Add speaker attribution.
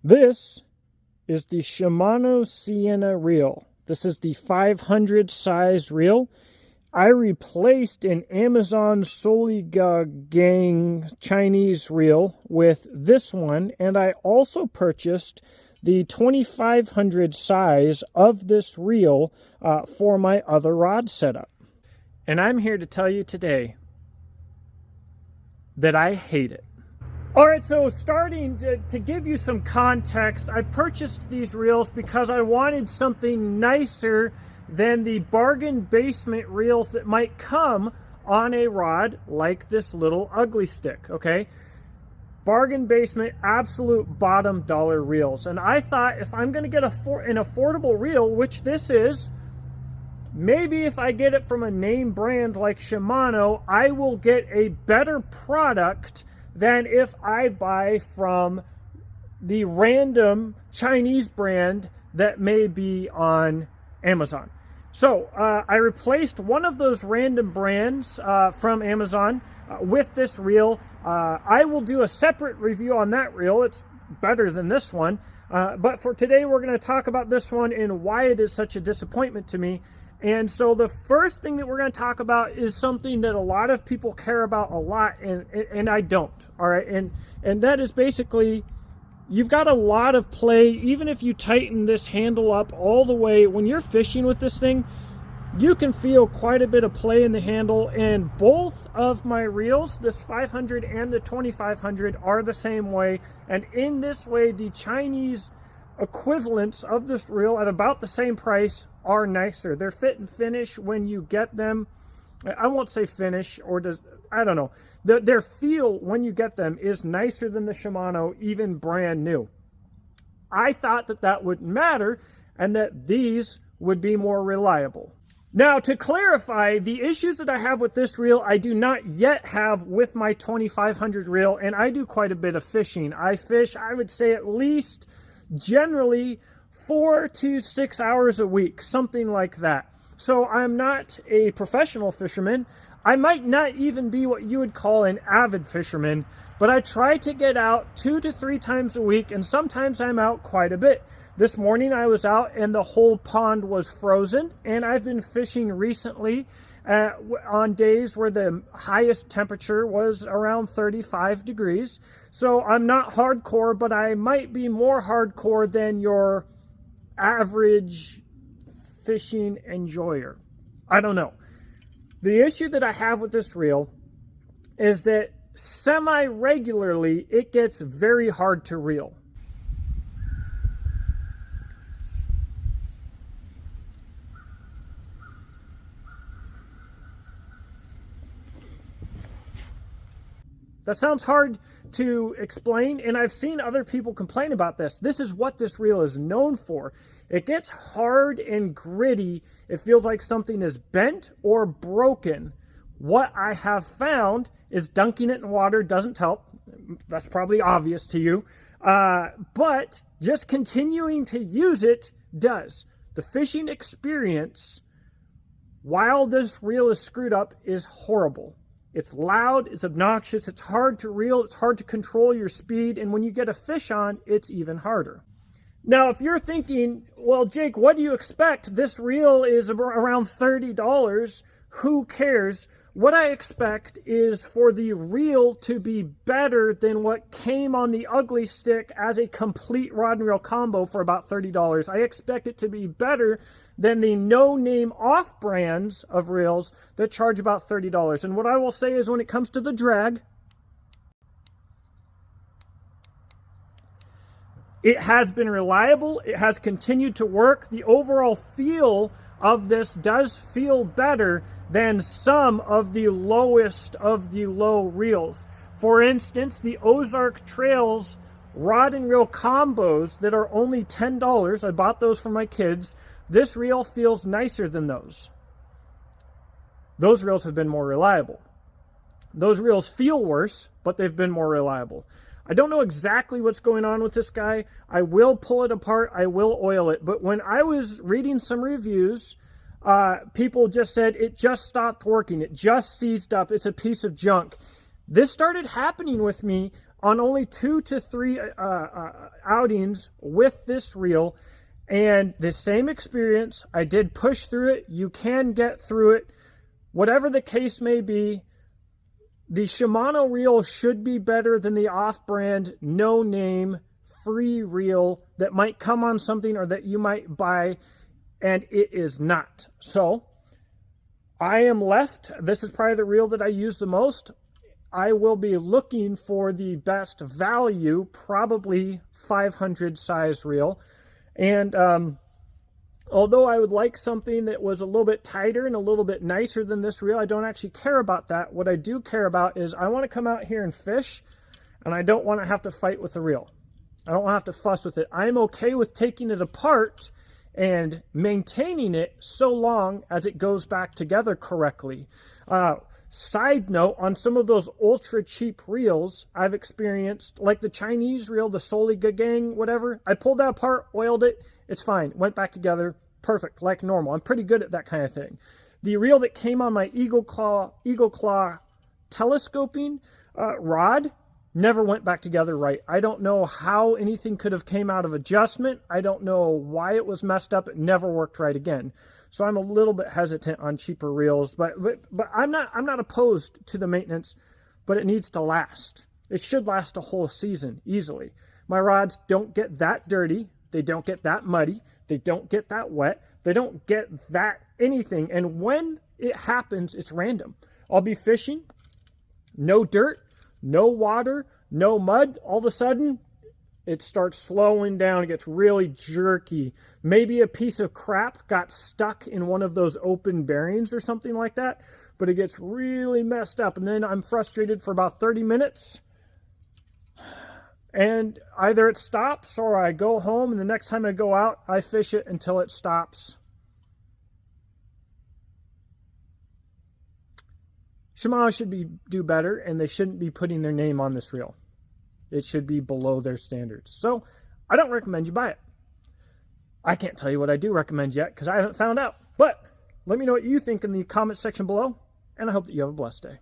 Speaker 1: This is the Shimano Sienna reel. This is the 500 size reel. I replaced an Amazon Soliga Gang Chinese reel with this one, and I also purchased the 2500 size of this reel for my other rod setup. And I'm here to tell you today that I hate it. All right, so starting to give you some context, I purchased these reels because I wanted something nicer than the bargain basement reels that might come on a rod like this little ugly stick, okay? Bargain basement, absolute bottom dollar reels. And I thought if I'm gonna get an affordable reel, which this is, maybe if I get it from a name brand like Shimano, I will get a better product than if I buy from the random Chinese brand that may be on Amazon. So I replaced one of those random brands from Amazon with this reel. I will do a separate review on that reel. It's better than this one. But for today, we're going to talk about this one and why it is such a disappointment to me. And so the first thing that we're going to talk about is something that a lot of people care about a lot, and I don't, all right? And that is basically, you've got a lot of play. Even if you tighten this handle up all the way, when you're fishing with this thing, you can feel quite a bit of play in the handle. And both of my reels, this 500 and the 2500, are the same way. And in this way, the Chinese equivalents of this reel at about the same price are nicer. They're fit and finish when you get them. I won't say finish, or I don't know. Their feel when you get them is nicer than the Shimano, even brand new. I thought that wouldn't matter and that these would be more reliable. Now, to clarify, the issues that I have with this reel, I do not yet have with my 2500 reel, and I do quite a bit of fishing. I fish, I would say, at least generally 4 to 6 hours a week, something like that. So I'm not a professional fisherman. I might not even be what you would call an avid fisherman, but I try to get out 2 to 3 times a week, and sometimes I'm out quite a bit. This morning I was out and the whole pond was frozen, and I've been fishing recently on days where the highest temperature was around 35 degrees. So I'm not hardcore, but I might be more hardcore than your average fishing enjoyer. I don't know. The issue that I have with this reel is that semi-regularly it gets very hard to reel. That sounds hard to explain, and I've seen other people complain about this. This is what this reel is known for. It gets hard and gritty. It feels like something is bent or broken. What I have found is dunking it in water doesn't help. That's probably obvious to you. But just continuing to use it does. The fishing experience, while this reel is screwed up, is horrible. It's loud, it's obnoxious, it's hard to reel, it's hard to control your speed, and when you get a fish on, it's even harder. Now, if you're thinking, well, Jake, what do you expect? This reel is around $30. Who cares? What I expect is for the reel to be better than what came on the ugly stick as a complete rod and reel combo for about $30. I expect it to be better than the no-name off brands of reels that charge about $30. And what I will say is when it comes to the drag, it has been reliable. It has continued to work. The overall feel of this does feel better than some of the lowest of the low reels. For instance, the Ozark Trails rod and reel combos that are only $10. I bought those for my kids. This reel feels nicer than those. Those reels have been more reliable. Those reels feel worse, but they've been more reliable. I don't know exactly what's going on with this guy. I will pull it apart. I will oil it. But when I was reading some reviews, people just said it just stopped working. It just seized up. It's a piece of junk. This started happening with me on only 2 to 3 outings with this reel, and the same experience. I did push through it. You can get through it. Whatever the case may be, the Shimano reel should be better than the off-brand, no-name, free reel that might come on something or that you might buy, and it is not. So I am left. This is probably the reel that I use the most. I will be looking for the best value, probably 500 size reel. And although I would like something that was a little bit tighter and a little bit nicer than this reel, I don't actually care about that. What I do care about is I want to come out here and fish, and I don't want to have to fight with the reel. I don't want to have to fuss with it. I'm okay with taking it apart and maintaining it so long as it goes back together correctly. Side note, on some of those ultra cheap reels I've experienced, like the Chinese reel, the Soli Gagang, whatever, I pulled that apart, oiled it, it's fine, went back together, perfect, like normal. I'm pretty good at that kind of thing. The reel that came on my Eagle Claw telescoping rod never went back together right. I don't know how anything could have came out of adjustment. I don't know why it was messed up. It never worked right again. So I'm a little bit hesitant on cheaper reels, but I'm not opposed to the maintenance, but it needs to last. It should last a whole season easily. My rods don't get that dirty. They don't get that muddy. They don't get that wet. They don't get that anything. And when it happens, it's random. I'll be fishing, no dirt, no water, no mud. All of a sudden, it starts slowing down. It gets really jerky. Maybe a piece of crap got stuck in one of those open bearings or something like that, but it gets really messed up. And then I'm frustrated for about 30 minutes. And either it stops or I go home, and the next time I go out, I fish it until it stops. Shimano should do better, and they shouldn't be putting their name on this reel. It should be below their standards. So I don't recommend you buy it. I can't tell you what I do recommend yet because I haven't found out. But let me know what you think in the comment section below, and I hope that you have a blessed day.